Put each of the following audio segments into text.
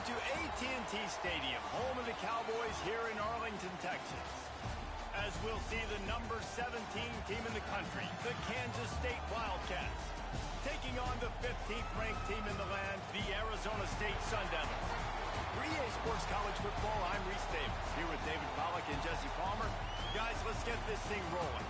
to AT&T Stadium, home of the Cowboys here in Arlington, Texas. As we'll see the number 17 team in the country, the Kansas State Wildcats, taking on the 15th ranked team in the land, the Arizona State Sun Devils. For EA Sports College Football, I'm Reese Davis, here with David Pollack and Jesse Palmer. Guys, let's get this thing rolling.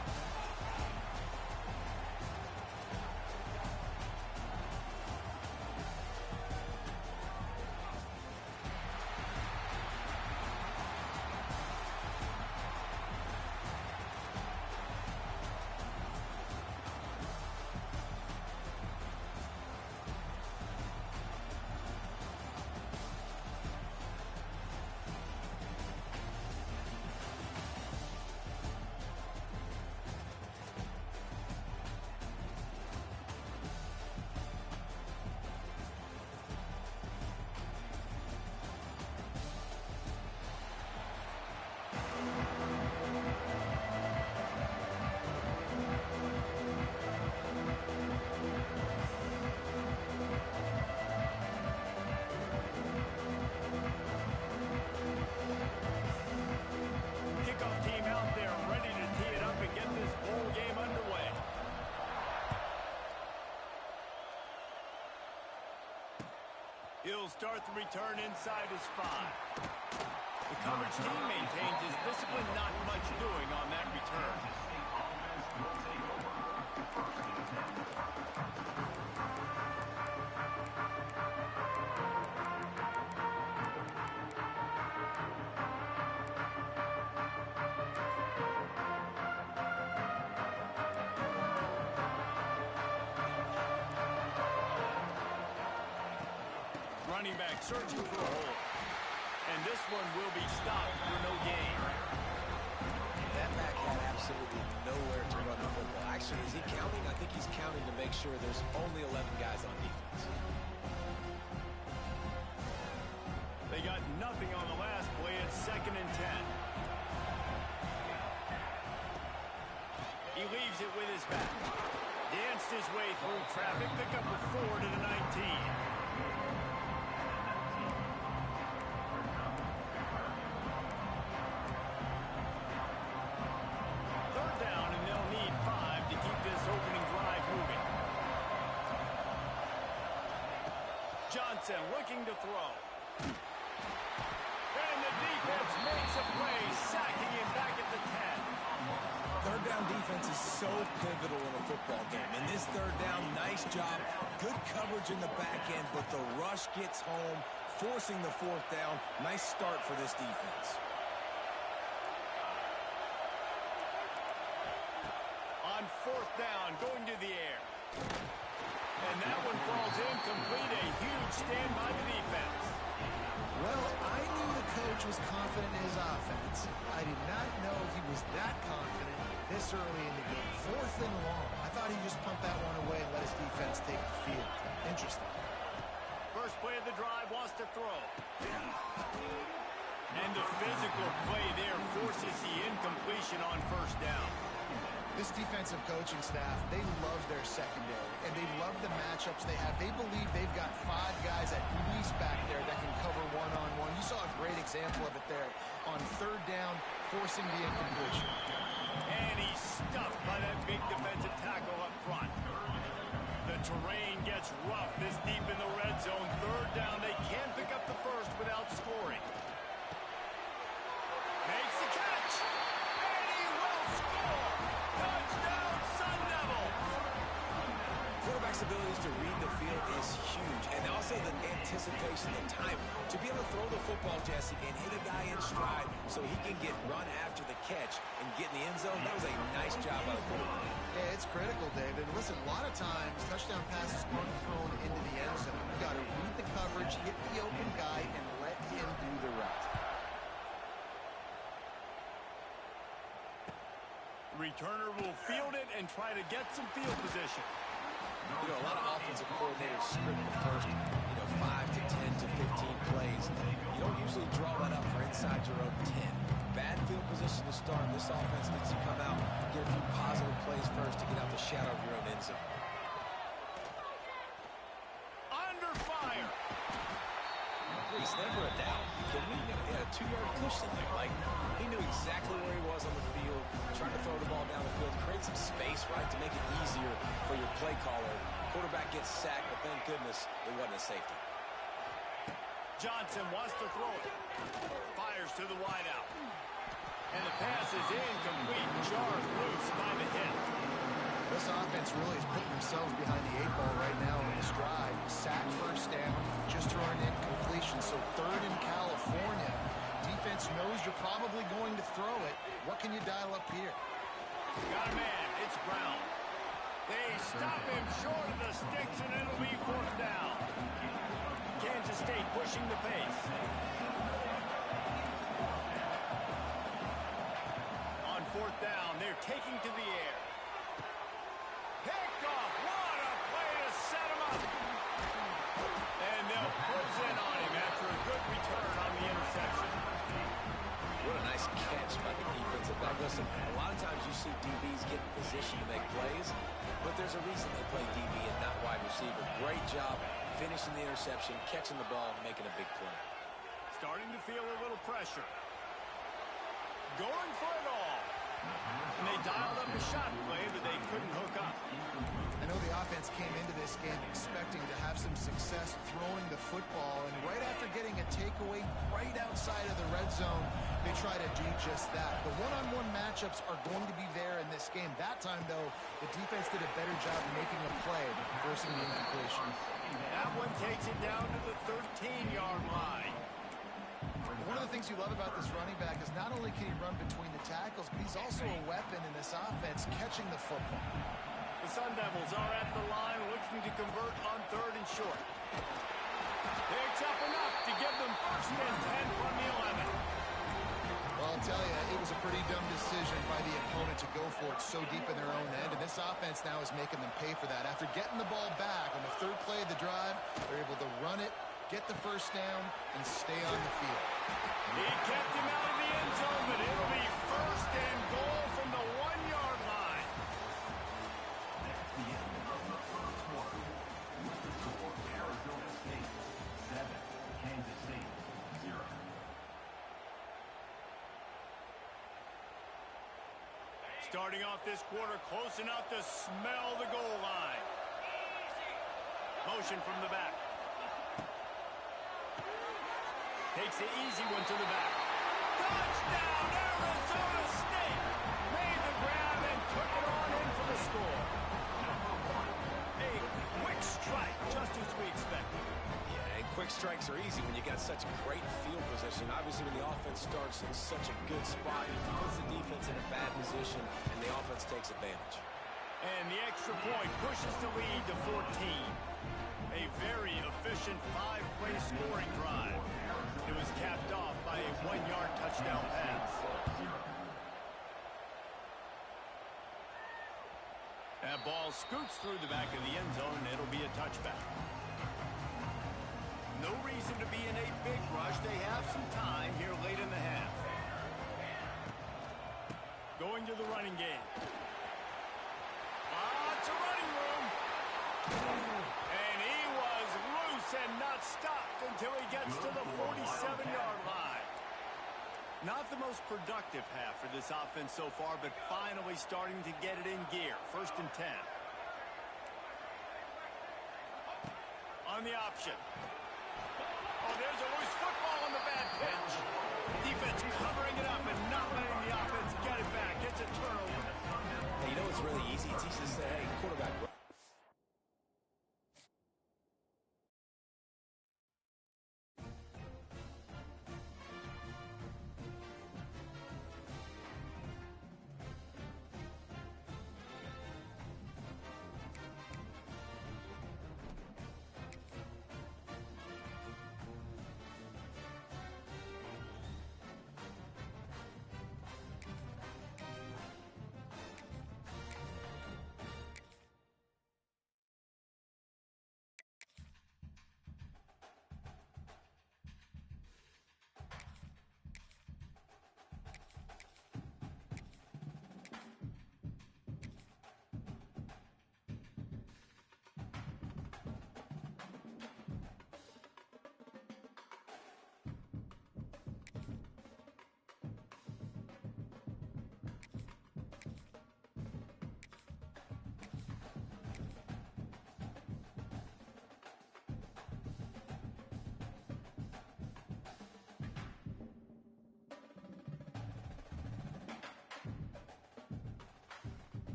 He'll start the return inside his 5. The coverage team maintains his discipline, not much doing on that return. Running back searching for a hole. And this one will be stopped for no gain. That back had absolutely nowhere to run the football. Actually, is he counting? I think he's counting to make sure there's only 11 guys on defense. They got nothing on the last play. It's 2nd and 10. He leaves it with his back. Danced his way through traffic. Pick up a 4 to the 19. Johnson looking to throw. And the defense makes a play, sacking him back at the 10. Third down defense is so pivotal in a football game. In this third down, nice job. Good coverage in the back end, but the rush gets home, forcing the 4th down. Nice start for this defense. On 4th down, going to the air. And that one falls incomplete. A huge stand by the defense. Well, I knew the coach was confident in his offense. I did not know he was that confident this early in the game. 4th and long. I thought he'd just pump that one away and let his defense take the field. Interesting. First play of the drive, wants to throw. And the physical play there forces the incompletion on 1st down. This defensive coaching staff, they love their secondary, and they love the matchups they have. They believe they've got 5 guys at least back there that can cover one-on-one. You saw a great example of it there on 3rd down, forcing the incompletion. And he's stuffed by that big defensive tackle up front. The terrain gets rough this deep in the red zone. 3rd down, they can't pick up the first without scoring. Makes the catch, and he will score. Touchdown, Sun Devils! Quarterback's abilities to read the field is huge, and also the anticipation, the time to be able to throw the football, Jesse, and hit a guy in stride so he can get run after the catch and get in the end zone. That was a nice job by the quarterback. Yeah, it's critical, David. Listen, a lot of times touchdown passes aren't thrown into the end zone. You got to read the coverage, hit the open guy, and let him do the rest. Returner will field it and try to get some field position. You know, a lot of offensive coordinators script the first, 5 to 10 to 15 plays. You don't usually draw that up for inside your own 10. Bad field position to start. This offense needs to come out, get a few positive plays first to get out the shadow of your own end zone. Under fire. He's never a doubt. He had a 2-yard cushion there. Like, he knew exactly where he was on the field, trying to throw the ball down the field, create some space, right, to make it easier for your play caller. Quarterback gets sacked, but thank goodness it wasn't a safety. Johnson wants to throw it. Fires to the wideout. And the pass is incomplete. Jarred loose by the hit. This offense really is putting themselves behind the 8 ball right now in this drive. Sack first down, just throwing in completion. So 3rd in California. Defense knows you're probably going to throw it. What can you dial up here? Got a man. It's Brown. They stop him short of the sticks, and it'll be 4th down. Kansas State pushing the pace. On 4th down, they're taking to the air. Picked off. What a play to set him up. And they'll close in on him after a good return on the interception. What a nice catch by the defensive back. Listen, a lot of times you see DBs get in position to make plays, but there's a reason they play DB and not wide receiver. Great job finishing the interception, catching the ball, making a big play. Starting to feel a little pressure. Going for it all. And they dialed up a shot play, but they couldn't hook up. I know the offense came into this game expecting to have some success throwing the football, and right after getting a takeaway right outside of the red zone, they try to do just that. The one-on-one matchups are going to be there in this game. That time, though, the defense did a better job making a play, forcing the incompletion. That one takes it down to the 13-yard line. One of the things you love about this running back is not only can he run between the tackles, but he's also a weapon in this offense catching the football. The Sun Devils are at the line looking to convert on 3rd and short. Picks up enough to give them 1st and 10 from the 11. Well, I'll tell you, it was a pretty dumb decision by the opponent to go for it so deep in their own end, and this offense now is making them pay for that. After getting the ball back on the 3rd play of the drive, they're able to run it, get the 1st down, and stay on the field. He kept him out of the end zone, but it'll be 1st and goal from the 1-yard line. Arizona State 7, Kansas State 0. Starting off this quarter close enough to smell the goal line. Motion from the back. Takes the easy one to the back. Touchdown, Arizona State! Made the grab and took it on in for the score. A quick strike, just as we expected. Yeah, and quick strikes are easy when you got such great field position. Obviously, when the offense starts in such a good spot, it puts the defense in a bad position, and the offense takes advantage. And the extra point pushes the lead to 14. A very efficient 5-play scoring drive. It was capped off by a 1-yard touchdown pass. That ball scoots through the back of the end zone, and it'll be a touchback. No reason to be in a big rush. They have some time here late in the half. Going to the running game. Lots of running room. And he was loose and not stopped until he gets to the 47-yard line. Not the most productive half for this offense so far, but finally starting to get it in gear. 1st and 10. On the option. Oh, there's a loose football on the bad pitch. Defense covering it up and not letting the offense get it back. It's a turnover. Hey, you know what's really easy? It's easy to say, hey, quarterback,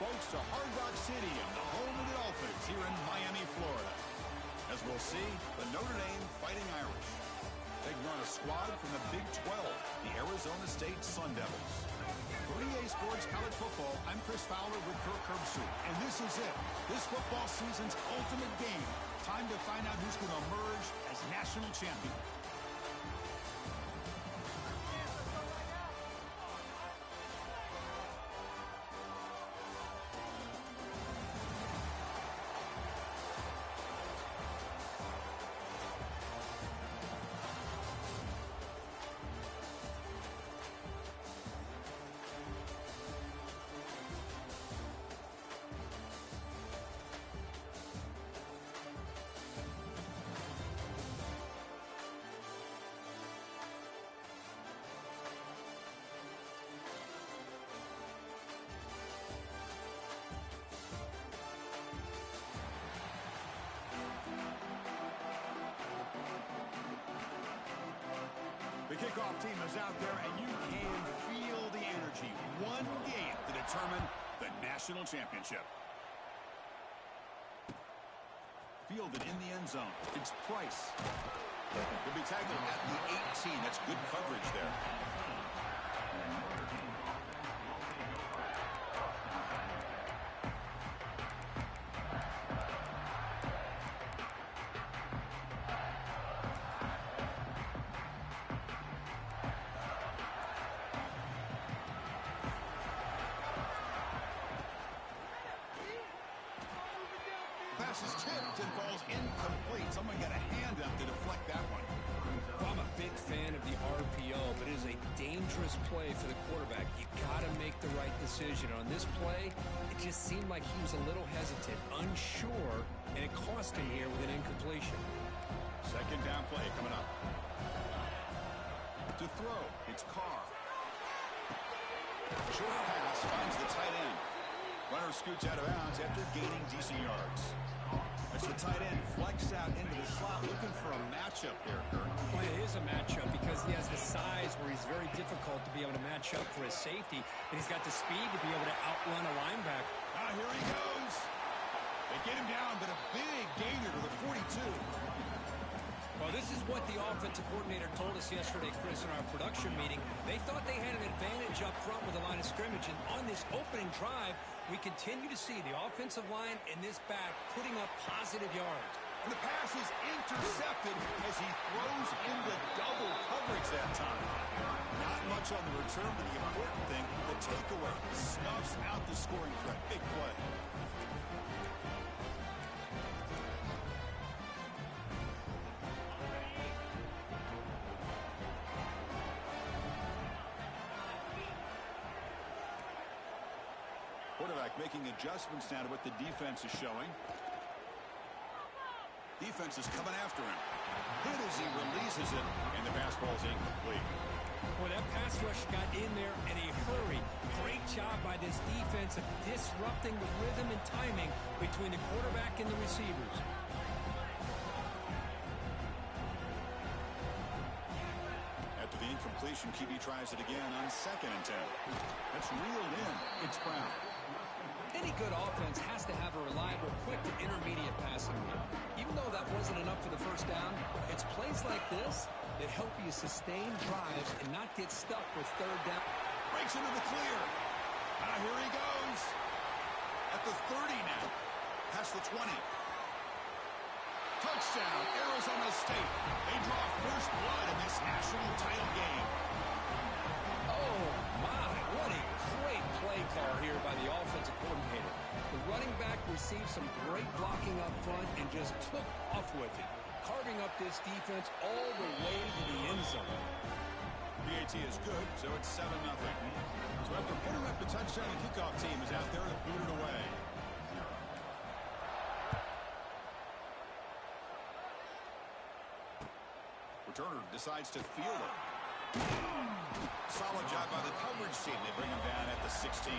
folks, to Hard Rock Stadium, the home of the Dolphins here in Miami, Florida. As we'll see, the Notre Dame Fighting Irish taking on a squad from the Big 12, the Arizona State Sun Devils. For EA Sports College Football, I'm Chris Fowler with Kirk Herbstreit, and this is it. This football season's ultimate game. Time to find out who's going to emerge as national champion. The kickoff team is out there, and you can feel the energy. One game to determine the national championship. Fielded in the end zone. It's Price. He'll be tackled at the 18. That's good coverage there. Pass is tipped and falls incomplete. Someone got a hand up to deflect that one. Well, I'm a big fan of the RPO, but it is a dangerous play for the quarterback. You got to make the right decision. On this play, it just seemed like he was a little hesitant, unsure, and it cost him here with an incompletion. Second down play coming up. To throw, it's Carr. Short pass finds the tight end. Runner scoots out of bounds after gaining decent yards. As the tight end flex out into the slot, looking for a matchup there, Kirk. Well, it is a matchup because he has the size where he's very difficult to be able to match up for his safety, and he's got the speed to be able to outrun a linebacker. Ah, here he goes. They get him down, but a big gainer to the 42. Well, this is what the offensive coordinator told us yesterday, Chris, in our production meeting. They thought they had an advantage up front with the line of scrimmage, and on this opening drive, we continue to see the offensive line and this back putting up positive yards. And the pass is intercepted as he throws into double coverage that time. Not much on the return, but the important thing, the takeaway, snuffs out the scoring threat. Big play. Quarterback making adjustments now to what the defense is showing. Defense is coming after him. Hit as he releases it, and the pass ball is incomplete. Well, that pass rush got in there in a hurry. Great job by this defense of disrupting the rhythm and timing between the quarterback and the receivers. After the incompletion, QB tries it again on 2nd and 10. That's reeled in. It's Brown. Any good offense has to have a reliable, quick to intermediate passing game. Even though that wasn't enough for the first down, it's plays like this that help you sustain drives and not get stuck with 3rd down. Breaks into the clear. Ah, here he goes. At the 30 now. Past the 20. Touchdown, Arizona State. They draw first blood in this national title game. Oh, my. What a great play call here by the offensive coordinator. The running back received some great blocking up front and just took off with it, carving up this defense all the way to the end zone. PAT is good, so it's 7-0. So after putting up the touchdown, the kickoff team is out there to boot it away. Returner decides to field it. Solid job by the coverage team. They bring him down at the 16.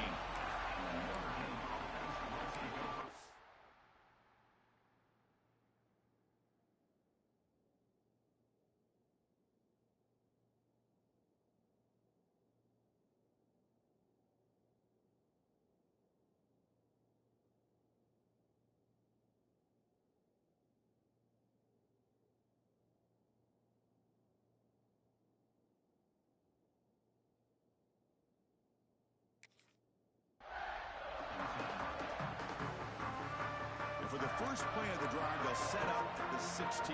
first play of the drive, they'll set up at the 16.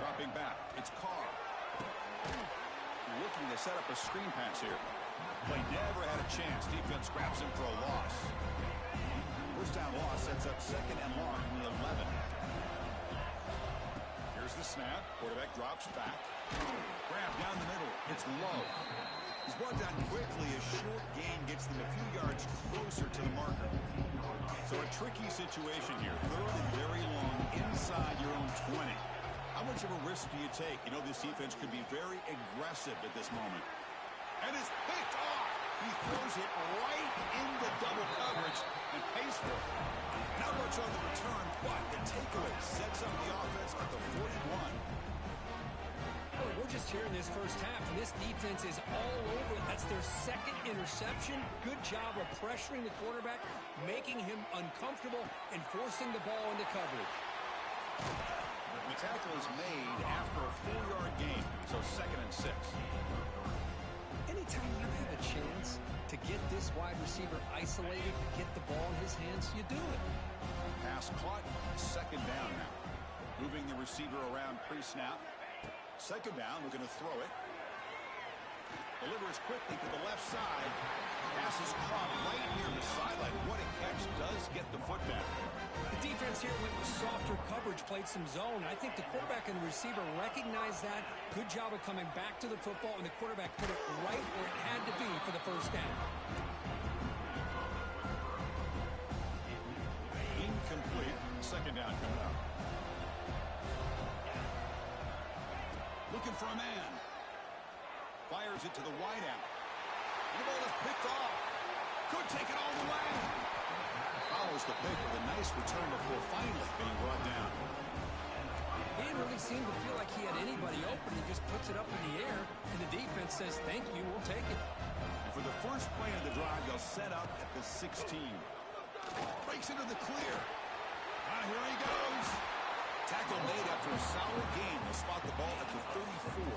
Dropping back, it's Carr. Looking to set up a screen pass here. Play never had a chance. Defense grabs him for a loss. First down loss sets up second and long from the 11. Here's the snap. Quarterback drops back. Grab down the middle. It's low. He's brought down quickly. A short gain gets them a few yards closer to the marker. So a tricky situation here. Third and very long inside your own 20. How much of a risk do you take? You know, this defense could be very aggressive at this moment. And it's picked off. He throws it right into double coverage and pays for it. Not much on the return, but the takeaway sets up the offense at the 41. Well, we're just here in this first half, and this defense is all over it. That's their second interception. Good job of pressuring the quarterback, making him uncomfortable, and forcing the ball into coverage. The tackle is made after a 4-yard gain, so second and 6. Anytime you have a chance to get this wide receiver isolated, get the ball in his hands, you do it. Pass caught, second down now. Moving the receiver around pre-snap. Second down, looking to throw it. Delivers quickly to the left side. Pass is caught right near the sideline. What a catch. Does get the foot back. The defense here went with softer coverage, played some zone. I think the quarterback and the receiver recognized that. Good job of coming back to the football, and the quarterback put it right where it had to be for the first down. Incomplete. Second down coming up. Looking for a man. Fires it to the wideout. The ball is picked off. Could take it all the way. Follows the pick with a nice return before finally being brought down. He didn't really seem to feel like he had anybody open. He just puts it up in the air, and the defense says, thank you, we'll take it. And for the first play of the drive, they'll set up at the 16. Breaks into the clear. Here he goes. Tackle made after a solid gain. They'll spot the ball at the 34.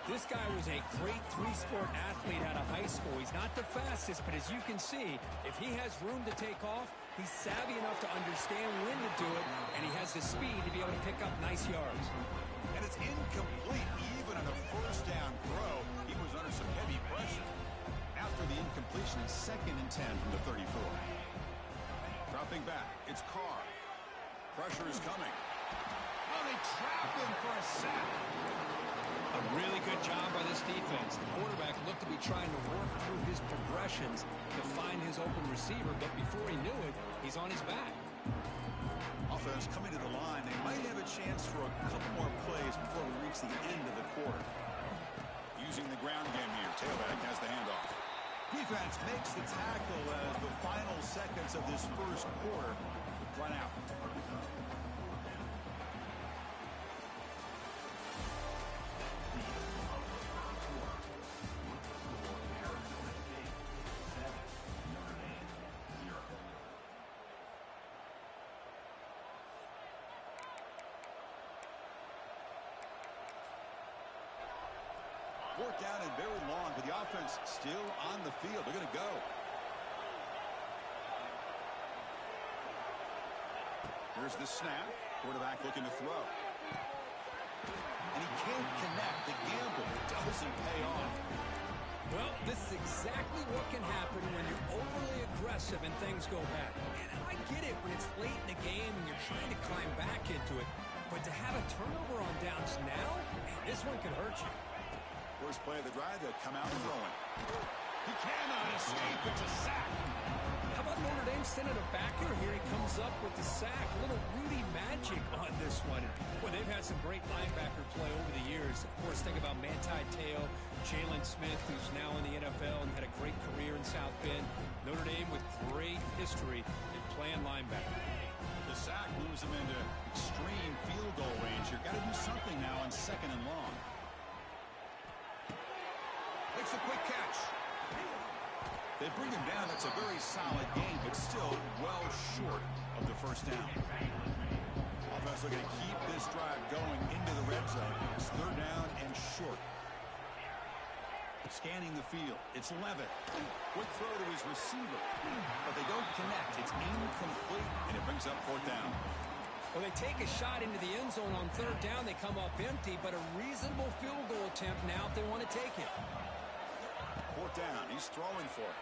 This guy was a great three-sport athlete out of high school. He's not the fastest, but as you can see, if he has room to take off, he's savvy enough to understand when to do it, and he has the speed to be able to pick up nice yards. And it's incomplete even on a first down throw. He was under some heavy pressure. After the incompletion, it's second and 10 from the 34. Dropping back, it's Carr. Pressure is coming. Oh, they trap him for a sack. A really good job by this defense. The quarterback looked to be trying to work through his progressions to find his open receiver, but before he knew it, he's on his back. Offense coming to the line. They might have a chance for a couple more plays before we reach the end of the quarter. Using the ground game here. Tailback has the handoff. Defense makes the tackle as the final seconds of this first quarter run out. Fourth down and very long, but the offense still on the field. They're going to go. Here's the snap. Quarterback looking to throw. And he can't connect. The gamble doesn't pay off. Well, this is exactly what can happen when you're overly aggressive and things go bad. And I get it when it's late in the game and you're trying to climb back into it. But to have a turnover on downs now, man, this one could hurt you. First play of the drive, they'll come out throwing. He cannot escape. It's a sack. How about Notre Dame sending a backer? Here he comes up with the sack. A little Rudy magic on this one. Well, they've had some great linebacker play over the years. Of course, think about Manti Te'o, Jalen Smith, who's now in the NFL and had a great career in South Bend. Notre Dame with great history in playing linebacker. The sack moves them into extreme field goal range. You've got to do something now on second and long. Makes a quick catch. They bring him down. That's a very solid game, but still well short of the first down. Offense looking to keep this drive going into the red zone. It's third down and short. Scanning the field. It's Levitt. Quick throw to his receiver. But they don't connect. It's incomplete, and it brings up fourth down. Well, they take a shot into the end zone on third down. They come up empty, but a reasonable field goal attempt now if they want to take it. Fourth down. He's throwing for it.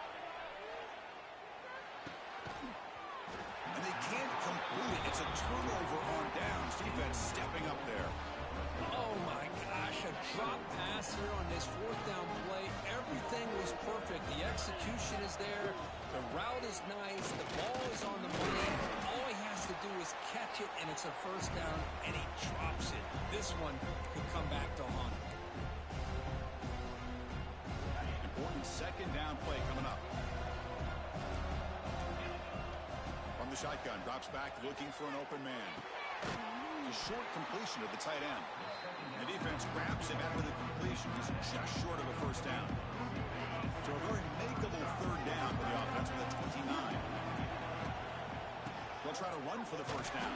And they can't complete it. It's a turnover on downs. Defense stepping up there. Oh, my gosh. A drop pass here on this fourth down play. Everything was perfect. The execution is there. The route is nice. The ball is on the money. All he has to do is catch it, and it's a first down, and he drops it. This one could come back to haunt him. Important second down play coming up. From the shotgun, drops back, looking for an open man. A short completion to the tight end. The defense grabs him after the completion. He's just short of a first down. So a very makeable third down for the offense with a 29. They'll try to run for the first down.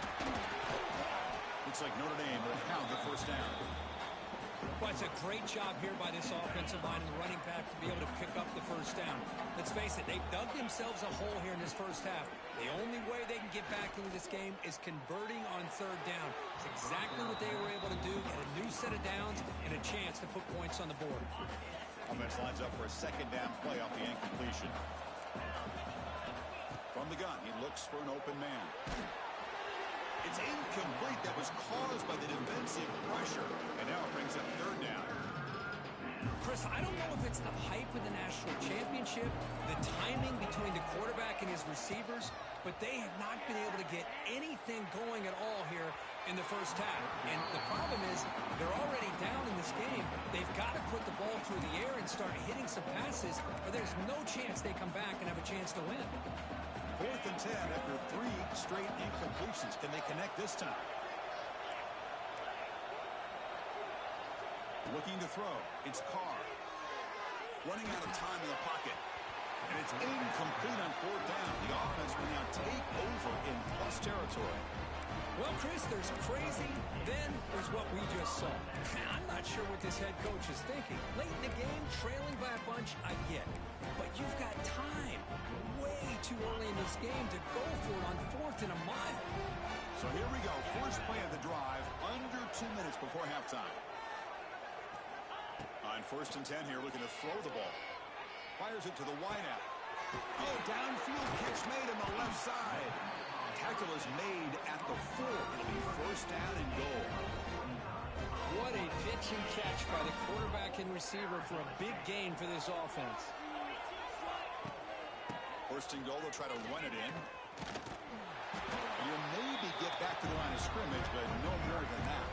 Looks like Notre Dame will pound the first down. Well, it's a great job here by this offensive line and the running back to be able to pick up the first down. Let's face it, they've dug themselves a hole here in this first half. The only way they can get back into this game is converting on third down. It's exactly what they were able to do, get a new set of downs and a chance to put points on the board. Offense lines up for a second down play off the incompletion. From the gun, he looks for an open man. It's incomplete. That was caused by the defensive pressure. And now it brings up third down. Chris, I don't know if it's the hype of the national championship, the timing between the quarterback and his receivers, but they have not been able to get anything going at all here in the first half. And the problem is they're already down in this game. They've got to put the ball through the air and start hitting some passes, or there's no chance they come back and have a chance to win. 4th and 10 after 3 straight incompletions. Can they connect this time? Looking to throw. It's Carr. Running out of time in the pocket. And it's incomplete on 4th down. The offense will now take over in plus territory. Well, Chris, there's crazy, then there's what we just saw. I'm not sure what this head coach is thinking. Late in the game, trailing by a bunch, I get. But you've got time way too early in this game to go for it on 4th and a mile. So here we go. First play of the drive, under 2 minutes before halftime. On 1st and 10 here, looking to throw the ball. Fires it to the wideout. Oh, downfield catch made on the left side. Tackle is made at the 4. It'll be first down and goal. What a pitch and catch by the quarterback and receiver for a big gain for this offense. First and goal, they'll try to run it in. You'll maybe get back to the line of scrimmage, but no more than that.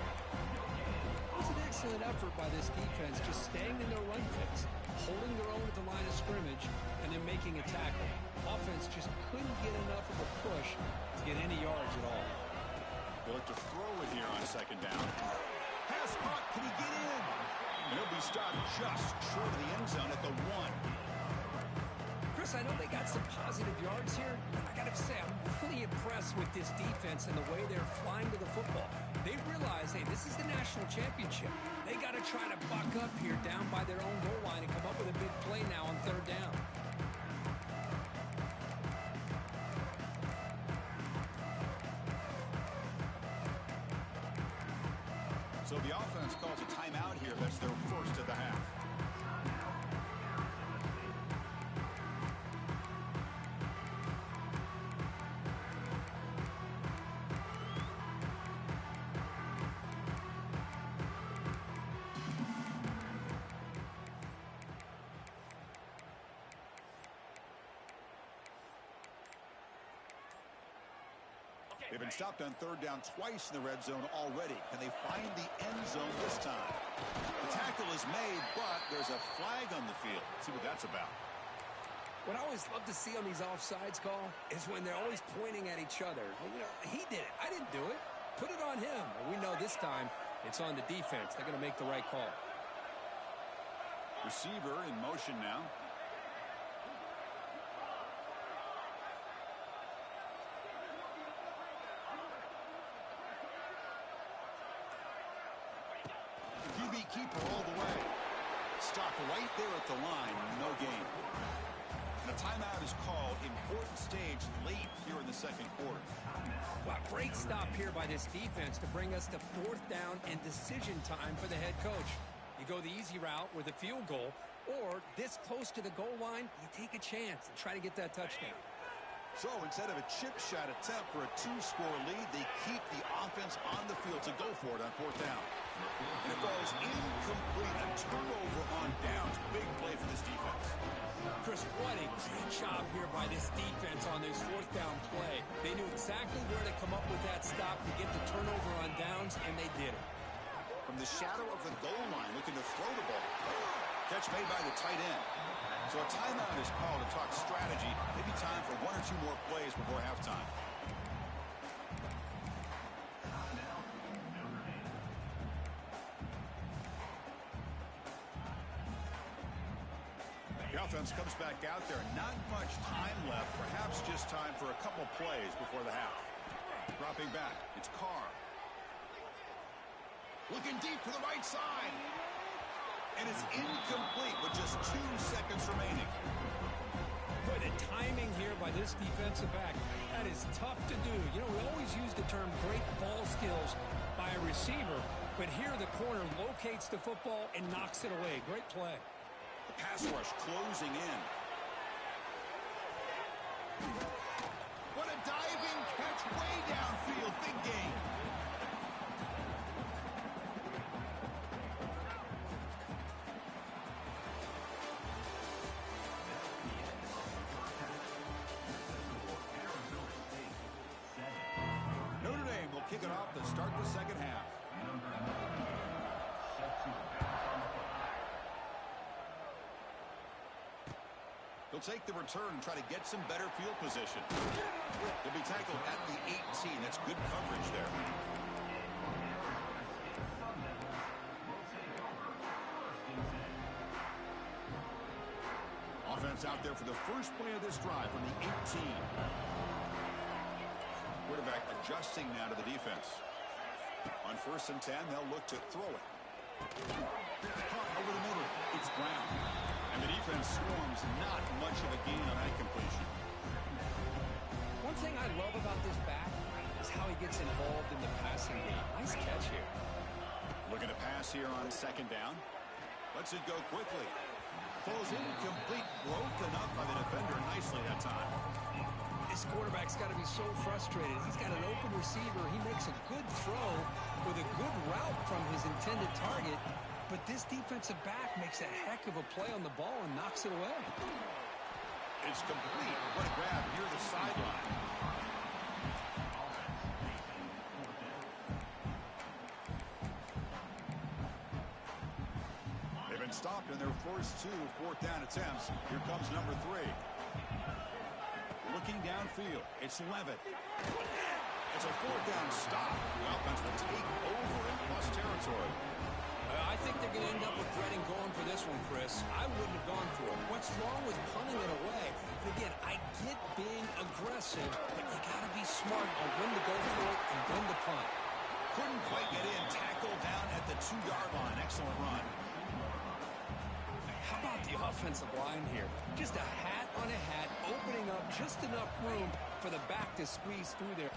It was an excellent effort by this defense, just staying in their run fix, holding their own at the line of scrimmage, and then making a tackle. Offense just couldn't get enough of a push to get any yards at all. They look to throw it here on second down. Pass caught. Can he get in? And he'll be stopped just short of the end zone at the 1. Chris, I know they got some positive yards here, but I got to say, I'm really impressed with this defense and the way they're flying to the football. They realize, hey, this is the national championship. They got to try to buck up here down by their own goal line and come up with a big play now on third down. So the offense calls a timeout here. That's their first of the half. They've been stopped on third down twice in the red zone already. Can they find the end zone this time? The tackle is made, but there's a flag on the field. Let's see what that's about. What I always love to see on these offsides call is when they're always pointing at each other. Well, you know, he did it. I didn't do it. Put it on him. And we know this time it's on the defense. They're going to make the right call. Receiver in motion now. QB keeper all the way. stopped right there at the line. No gain. And a timeout is called. Important stage late here in the second quarter. Well, great stop here by this defense to bring us to 4th down and decision time for the head coach. You go the easy route with a field goal, or this close to the goal line, you take a chance and try to get that touchdown. So instead of a chip shot attempt for a 2-score lead, they keep the offense on the field to go for it on 4th down. And it falls incomplete. A turnover on downs. Big play for this defense. Chris, what a great job here by this defense on this 4th down play. They knew exactly where to come up with that stop to get the turnover on downs, and they did it. From the shadow of the goal line, looking to throw the ball. Catch made by the tight end. So a timeout is called to talk strategy. Maybe time for 1 or 2 more plays before halftime. The offense comes back out there. Not much time left. Perhaps just time for a couple plays before the half. Dropping back. It's Carr. Looking deep to the right side. And it's incomplete with just 2 seconds remaining. Boy, the timing here by this defensive back, that is tough to do. You know, we always use the term great ball skills by a receiver, but here the corner locates the football and knocks it away. Great play. The pass rush closing in. What a diving catch way downfield. Big game. Notre Dame will kick it off to start the second half. He'll take the return and try to get some better field position. He'll be tackled at the 18. That's good coverage there. Offense out there for the first play of this drive from the 18. Quarterback adjusting now to the defense. On 1st and 10, they'll look to throw it. Caught over the middle. It's Brown. And the defense swarms. Not much of a gain on that completion. One thing I love about this back is how he gets involved in the passing game. Nice catch here. Looking to pass here on 2nd down. Lets it go quickly. Falls incomplete. Broken up by the defender nicely that time. This quarterback's got to be so frustrated. He's got an open receiver. He makes a good throw with a good route from his intended target. But this defensive back makes a heck of a play on the ball and knocks it away. It's complete. What a grab near the sideline. They've been stopped in their first 2 4th down attempts. Here comes number 3. Looking downfield. It's Levitt. It's a 4th down stop. The offense will take over in plus territory. I think they're going to end up regretting going for this one, Chris. I wouldn't have gone for it. What's wrong with punting it away? And again, I get being aggressive, but you got to be smart on when to go for it and when to punt. Couldn't quite get in. Tackled down at the 2-yard line. Excellent run. How about the offensive line here? Just a hat on a hat, opening up just enough room for the back to squeeze through there.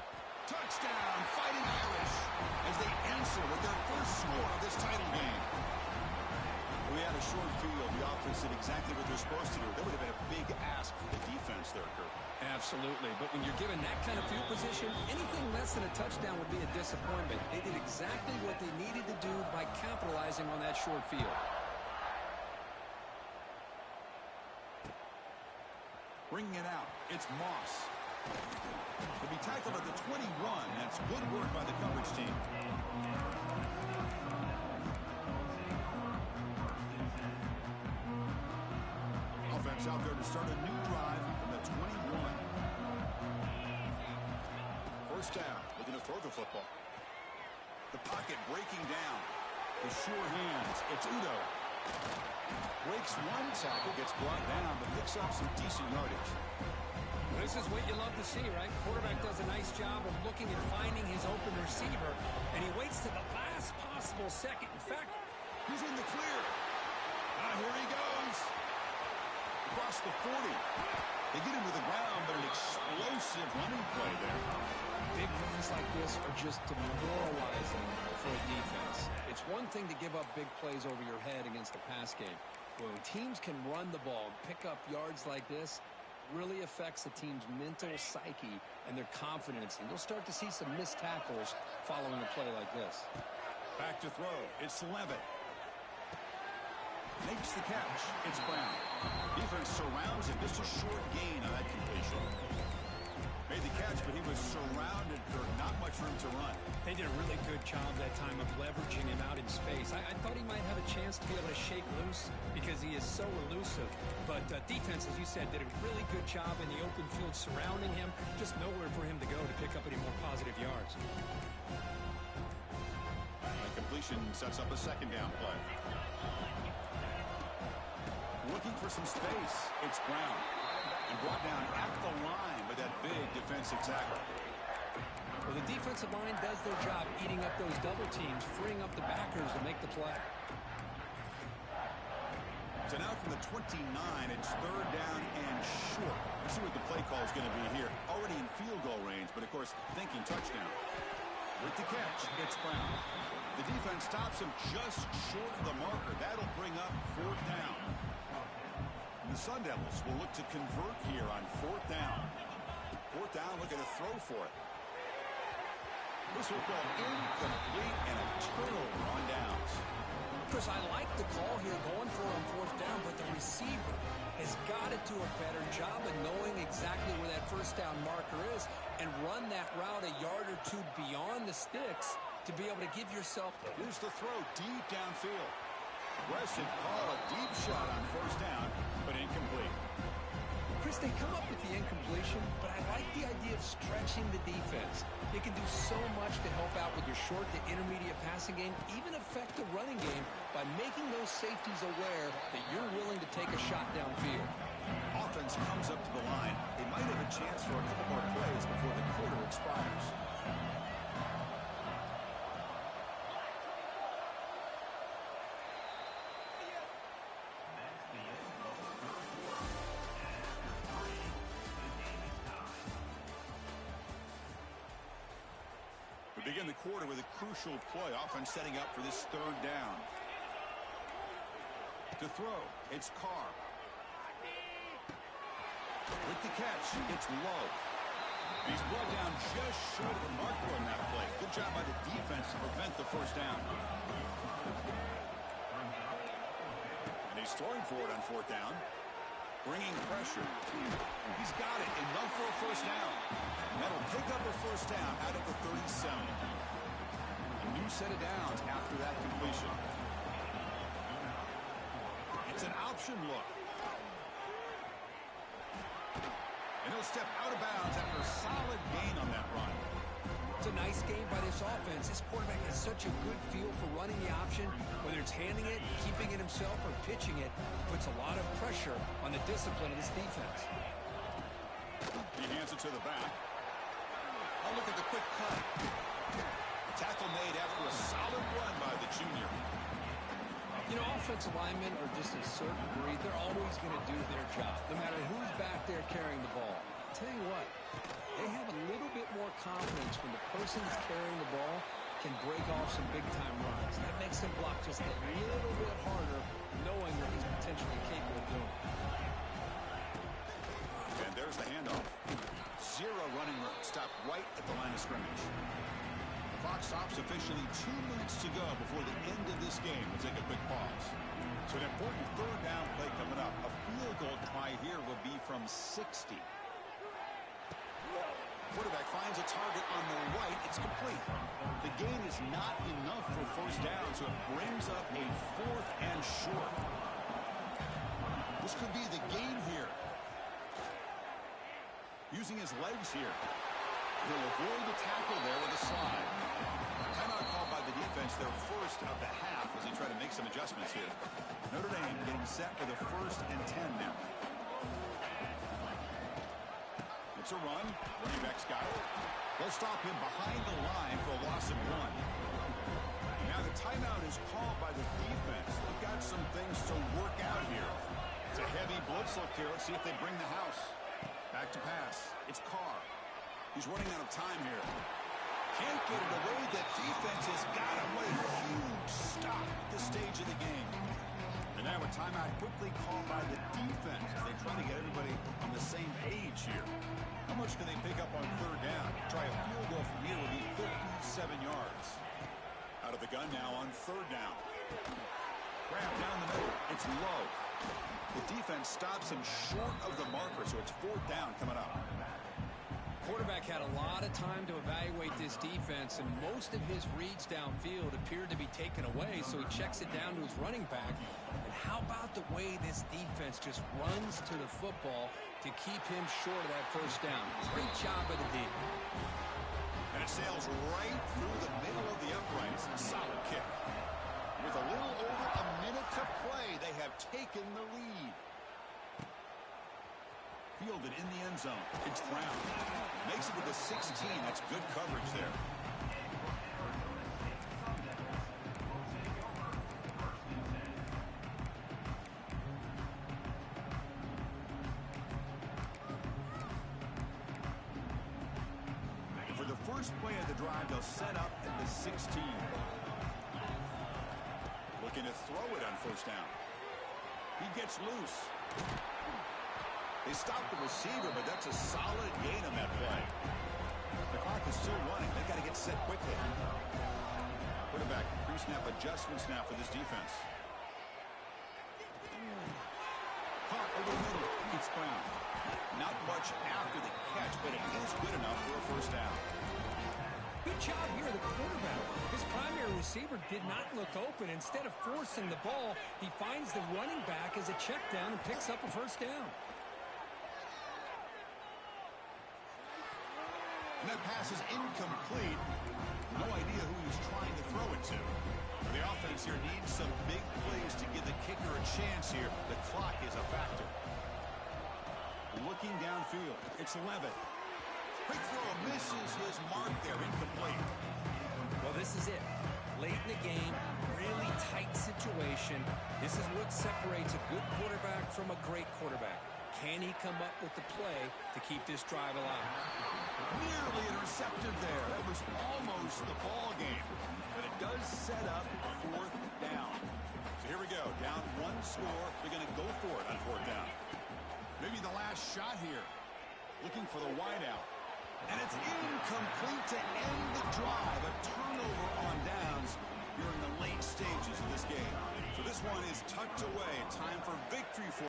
Touchdown, Fighting Irish, as they answer with their first score of this title game. We had a short field. The offense did exactly what they're supposed to do. That would have been a big ask for the defense there, Kurt. Absolutely. But when you're given that kind of field position, anything less than a touchdown would be a disappointment. They did exactly what they needed to do by capitalizing on that short field. Bringing it out, it's Moss. He'll be tackled at the 21. That's good work by the coverage team. Offense out there to start a new drive from the 21. First down, looking to throw the football. The pocket breaking down. With sure hands, it's Udo. Breaks one tackle, gets brought down, but picks up some decent yardage. This is what you love to see, right? Quarterback does a nice job of looking and finding his open receiver, and he waits to the last possible second. In fact, he's in the clear. Here he goes. Across the 40. They get him to the ground, but an explosive running play there. Big runs like this are just demoralizing for a defense. It's one thing to give up big plays over your head against a pass game. When teams can run the ball and pick up yards like this, really affects the team's mental psyche and their confidence. And you'll start to see some missed tackles following a play like this. Back to throw. It's Levitt. Makes the catch. It's Brown. Defense surrounds him. Just a short gain on that completion. Made the catch, but he was surrounded for not much room to run. They did a really good job that time of leveraging him out in space. I thought he might have a chance to be able to shake loose because he is so elusive. But defense, as you said, did a really good job in the open field surrounding him. Just nowhere for him to go to pick up any more positive yards. The completion sets up a second down play. Looking for some space. It's Brown. And brought down at the line by that big defensive tackle. Well, the defensive line does their job eating up those double teams, freeing up the backers to make the play. So now from the 29, it's third down and short. Let's see what the play call is going to be here. Already in field goal range, but of course thinking touchdown. With the catch, it's Brown. The defense stops him just short of the marker. That'll bring up fourth down. The Sun Devils will look to convert here on fourth down. Fourth down, looking to throw for it. This will go incomplete and a turnover on downs. Chris, I like the call here going for it on fourth down, but the receiver has got to do a better job of knowing exactly where that first down marker is and run that route a yard or two beyond the sticks to be able to give yourself. Here's the throw deep downfield. Aggressive call, a deep shot on first down, but incomplete. Chris, they come up with the incompletion, but I like the idea of stretching the defense. It can do so much to help out with your short to intermediate passing game, even affect the running game by making those safeties aware that you're willing to take a shot downfield. Offense comes up to the line. They might have a chance for a couple more plays before the quarter expires. We begin the quarter with a crucial play. Offense setting up for this third down. To throw, it's Carr. With the catch, it's Lowe. He's brought down just short of the marker on that play. Good job by the defense to prevent the first down. And he's throwing for it on fourth down. Bringing pressure. He's got it. Enough for a first down. And that'll pick up a first down out of the 37. A new set of downs after that completion. It's an option look. And he'll step out of bounds after a solid gain on that run. It's a nice game by this offense. This quarterback has such a good feel for running the option. Whether it's handing it, keeping it himself, or pitching it, puts a lot of pressure on the discipline of this defense. He hands it to the back. Oh, look at the quick cut. A tackle made after a solid run by the junior. You know, offensive linemen are just a certain breed. They're always going to do their job, no matter who's back there carrying the ball. I'll tell you what, they have a little bit more confidence when the person that's carrying the ball can break off some big-time runs. That makes them block just a little bit harder, knowing what he's potentially capable of doing. And there's the handoff. Zero running room. Stopped right at the line of scrimmage. The clock stops officially. 2 minutes to go before the end of this game. We'll take a quick pause. So an important third down play coming up. A field goal try here will be from 60. Quarterback finds a target on the right. It's complete. The gain is not enough for first down, so it brings up a fourth and short. This could be the game here. Using his legs here. He'll avoid the tackle there with a slide. Timeout called by the defense, their first of the half, as they try to make some adjustments here. Notre Dame getting set for the 1st and 10 now. It's a run. Running back's got it. They'll stop him behind the line for a loss of 1. Now the timeout is called by the defense. They've got some things to work Let's look here. Let's see if they bring the house. Back to pass. It's Carr. He's running out of time here. Can't get it away. The defense has got him. What a huge stop at this stage of the game. And now a timeout quickly called by the defense as they try to get everybody on the same page here. How much can they pick up on third down? Try a field goal from here would be 37 yards. Out of the gun now on third down. Grab down the middle. It's low. The defense stops him short of the marker, so it's fourth down coming up. Quarterback had a lot of time to evaluate this defense, and most of his reads downfield appeared to be taken away, so he checks it down to his running back. And how about the way this defense just runs to the football to keep him short of that first down? Great job by the D. And it sails right through the middle of the uprights. Solid kick. With a little over a minute to play, they have taken the lead. Fielded in the end zone. It's Brown. Makes it to the 16. That's good coverage there. For the first play of the drive, they'll set up at the 16. Looking to throw it on first down. He gets loose. They stopped the receiver, but that's a solid gain on that play. The clock is still running. They've got to get set quickly. Quarterback pre-snap adjustments now for this defense. Caught over the middle. It's Brown. Not much after the catch, but it is good enough for a first down. Good job here, the quarterback. His primary receiver did not look open. Instead of forcing the ball, he finds the running back as a check down and picks up a first down. And that pass is incomplete. No idea who he's trying to throw it to. The offense here needs some big plays to give the kicker a chance here. The clock is a factor. Looking downfield. It's Levitt. Quick throw misses his mark there. Incomplete. Well, this is it. Late in the game, really tight situation. This is what separates a good quarterback from a great quarterback. Can he come up with the play to keep this drive alive? Nearly intercepted there. That was almost the ball game. But it does set up fourth down. So here we go. Down one score. They're going to go for it on fourth down. Maybe the last shot here. Looking for the wideout. And it's incomplete to end the drive. A turnover on downs here in the late stages of this game. So this one is tucked away. Time for victory for